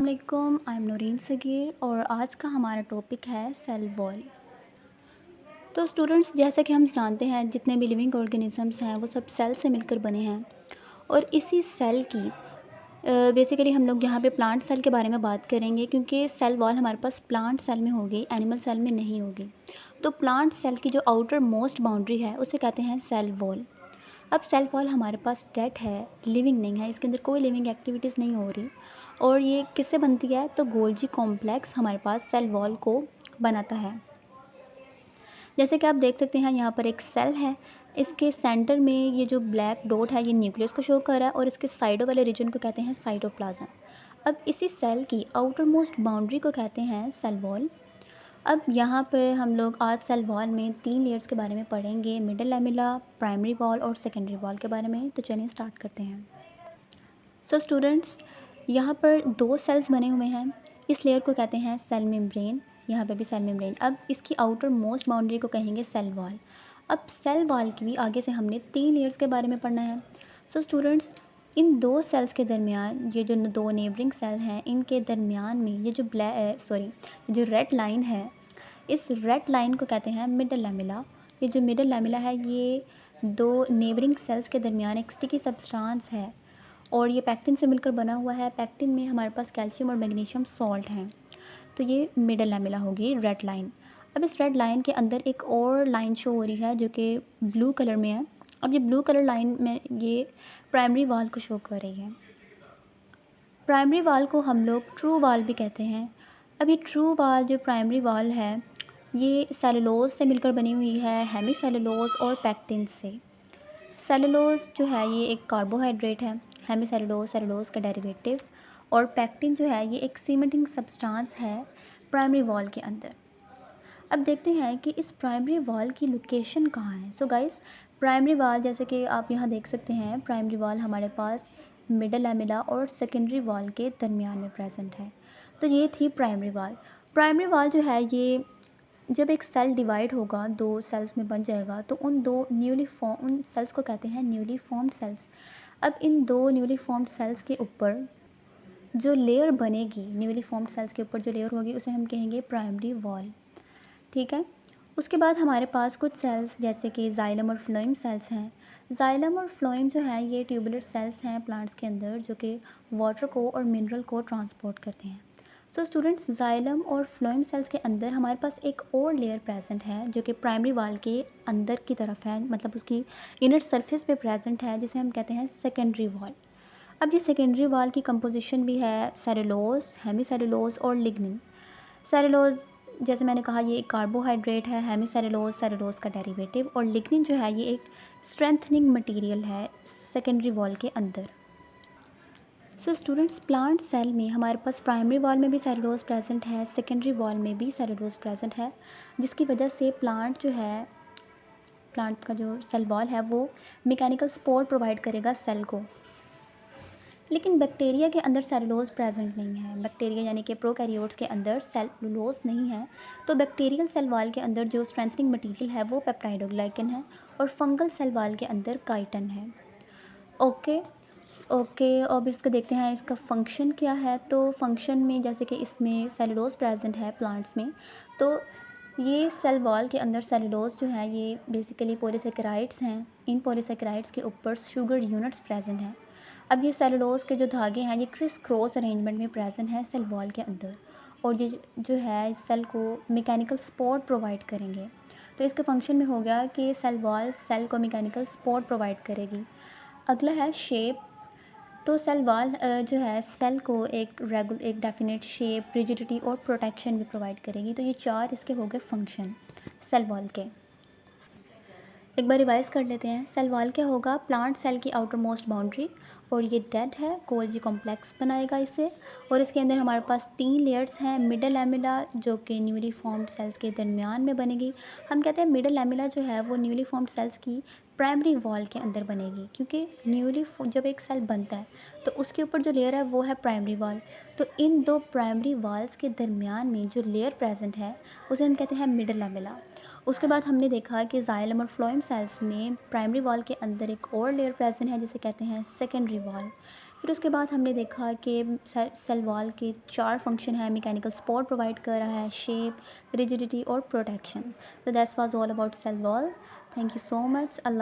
अस्सलामुअलैकुम, I am Noorin Sagir और आज का हमारा टॉपिक है सेल वॉल। तो स्टूडेंट्स, जैसा कि हम जानते हैं जितने भी लिविंग ऑर्गेनिजम्स हैं वो सब सेल से मिलकर बने हैं और इसी सेल की बेसिकली हम लोग यहाँ पे प्लांट सेल के बारे में बात करेंगे क्योंकि सेल वॉल हमारे पास प्लांट सेल में होगी, एनिमल सेल में नहीं होगी। तो प्लांट सेल की जो आउटर मोस्ट बाउंड्री है उसे कहते हैं सेल वॉल। अब सेल वॉल हमारे पास डेड है, लिविंग नहीं है, इसके अंदर कोई लिविंग एक्टिविटीज़ नहीं हो रही। और ये किससे बनती है? तो गोल्जी कॉम्प्लेक्स हमारे पास सेल वॉल को बनाता है। जैसे कि आप देख सकते हैं यहाँ पर एक सेल है, इसके सेंटर में ये जो ब्लैक डॉट है ये न्यूक्लियस को शो कर रहा है और इसके साइडों वाले रीजन को कहते हैं साइटोप्लाज्म। अब इसी सेल की आउटर मोस्ट बाउंड्री को कहते हैं सेल वॉल। अब यहाँ पे हम लोग आज सेल वॉल में 3 लेयर्स के बारे में पढ़ेंगे, मिडल लैमेला, प्राइमरी वॉल और सेकेंडरी वॉल के बारे में। तो चलिए स्टार्ट करते हैं। सो स्टूडेंट्स, यहाँ पर 2 सेल्स बने हुए हैं, इस लेयर को कहते हैं सेल मेम्ब्रेन, यहाँ पे भी सेल मेम्ब्रेन। अब इसकी आउटर मोस्ट बाउंड्री को कहेंगे सेल वॉल। अब सेल वॉल की भी आगे से हमने 3 लेयर्स के बारे में पढ़ना है। सो स्टूडेंट्स, इन 2 सेल्स के दरमियान ये जो 2 नेबरिंग सेल हैं इनके दरमियान में ये जो जो रेड लाइन है, इस रेड लाइन को कहते हैं मिडल लैमेला। ये जो मिडल लैमेला है ये 2 नेबरिंग सेल्स के दरमियान एक स्टिकी सब्सटेंस है और ये पैक्टिन से मिलकर बना हुआ है। पैक्टिन में हमारे पास कैल्शियम और मैग्नीशियम सॉल्ट हैं। तो ये मिडल लैमेला होगी, रेड लाइन। अब इस रेड लाइन के अंदर एक और लाइन शो हो रही है जो कि ब्लू कलर में है। अब ये ब्लू कलर लाइन में ये प्राइमरी वॉल को शो कर रही है। प्राइमरी वॉल को हम लोग ट्रू वॉल भी कहते हैं। अब ये ट्रू वॉल जो प्राइमरी वॉल है ये सेलुलोज से मिलकर बनी हुई है, हेमी सेलुलोज और पैक्टिन से। सेलुलोज जो है ये एक कार्बोहाइड्रेट है, हेमी सेलुलोज सेलुलोज का डेरिवेटिव, और पैक्टिन जो है ये एक सीमेंटिंग सब्सटेंस है प्राइमरी वॉल के अंदर। अब देखते हैं कि इस प्राइमरी वॉल की लोकेशन कहाँ है। सो गाइस, प्राइमरी वॉल जैसे कि आप यहाँ देख सकते हैं, प्राइमरी वॉल हमारे पास मिडल लैमेला और सेकेंडरी वॉल के दरमियान में प्रेजेंट है। तो ये थी प्राइमरी वॉल। प्राइमरी वॉल जो है ये जब एक सेल डिवाइड होगा, 2 सेल्स में बन जाएगा, तो उन सेल्स को कहते हैं न्यूली फॉर्म्ड सेल्स। अब इन 2 न्यूली फॉर्म्ड सेल्स के ऊपर जो लेयर बनेगी, न्यूली फॉर्म्ड सेल्स के ऊपर जो लेयर होगी उसे हम कहेंगे प्राइमरी वॉल। ठीक है। उसके बाद हमारे पास कुछ सेल्स जैसे कि जाइलम और फ्लोएम सेल्स हैं। जाइलम और फ्लोएम जो है ये ट्यूबुलर सेल्स हैं प्लांट्स के अंदर जो कि वाटर को और मिनरल को ट्रांसपोर्ट करते हैं। सो स्टूडेंट्स, जाइलम और फ्लोएम सेल्स के अंदर हमारे पास एक और लेयर प्रेजेंट है जो कि प्राइमरी वॉल के अंदर की तरफ है, मतलब उसकी इनर सरफेस पे प्रेजेंट है, जिसे हम कहते हैं सेकेंडरी वॉल। अब ये सेकेंडरी वॉल की कंपोजिशन भी है सेलुलोज, हेमी सेलुलोज और लिग्निन। सेलुलोज जैसे मैंने कहा ये एक कार्बोहाइड्रेट है, हेमी सेलुलोज सेलुलोज का डेरिवेटिव, और लिग्निन जो है ये एक स्ट्रेंथनिंग मटेरियल है सेकेंडरी वॉल के अंदर। सो स्टूडेंट्स, प्लांट सेल में हमारे पास प्राइमरी वॉल में भी सेलुलोज प्रेजेंट है, सेकेंडरी वॉल में भी सेलुलोज प्रेजेंट है, जिसकी वजह से प्लांट का जो सेल वॉल है वो मैकेनिकल सपोर्ट प्रोवाइड करेगा सेल को। लेकिन बैक्टीरिया के अंदर सेलुलोज प्रेजेंट नहीं है। बैक्टीरिया यानी कि प्रोकैरियोट्स के अंदर सेलुलोज नहीं है। तो बैक्टीरियल सेल वॉल के अंदर जो स्ट्रेंथनिंग मटेरियल है वो पेप्टाइडोग्लाइकन है और फंगल सेल वॉल के अंदर काइटन है। ओके ओके, अब इसको देखते हैं इसका फंक्शन क्या है। तो फंक्शन में जैसे कि इसमें सेलुलोज प्रेजेंट है प्लांट्स में, तो ये सेल वॉल के अंदर सेलुलोज जो है ये बेसिकली पॉलीसेकेराइड्स हैं। इन पॉलीसेकेराइड्स के ऊपर शुगर यूनिट्स प्रेजेंट हैं। अब ये सेलुलोज के जो धागे हैं ये क्रिस क्रॉस अरेंजमेंट में प्रेजेंट है सेल वॉल के अंदर, और ये जो है सेल को मैकेनिकल सपोर्ट प्रोवाइड करेंगे। तो इसका फंक्शन में हो गया कि सेल वॉल सेल को मैकेनिकल सपोर्ट प्रोवाइड करेगी। अगला है शेप। तो सेल वॉल जो है सेल को एक डेफिनेट शेप, रिजिडिटी और प्रोटेक्शन भी प्रोवाइड करेगी। तो ये 4 इसके हो गए फंक्शन सेल वॉल के। एक बार रिवाइज कर लेते हैं। सेल वॉल क्या होगा? प्लांट सेल की आउटर मोस्ट बाउंड्री, और ये डेड है, गोल्जी कॉम्प्लेक्स बनाएगा इसे, और इसके अंदर हमारे पास 3 लेयर्स हैं। मिडल लैमेला जो कि न्यूली फॉर्म्ड सेल्स के दरमियान में बनेगी। हम कहते हैं मिडल लैमेला जो है वो न्यूली फॉर्म्ड सेल्स की प्राइमरी वॉल के अंदर बनेगी, क्योंकि जब एक सेल बनता है तो उसके ऊपर जो लेयर है वो है प्राइमरी वॉल। तो इन 2 प्राइमरी वॉल्स के दरमियान में जो लेयर प्रेजेंट है उसे हम कहते हैं मिडल लैमेला। उसके बाद हमने देखा कि जाइलम और फ्लोएम सेल्स में प्राइमरी वॉल के अंदर एक और लेयर प्रेजेंट है जिसे कहते हैं सेकेंडरी वॉल। फिर उसके बाद हमने देखा कि सेल वॉल के 4 फंक्शन है। मैकेनिकल सपोर्ट प्रोवाइड कर रहा है, शेप, रिजिडिटी और प्रोटेक्शन। तो that's was all about cell wall. Thank you so much. Allah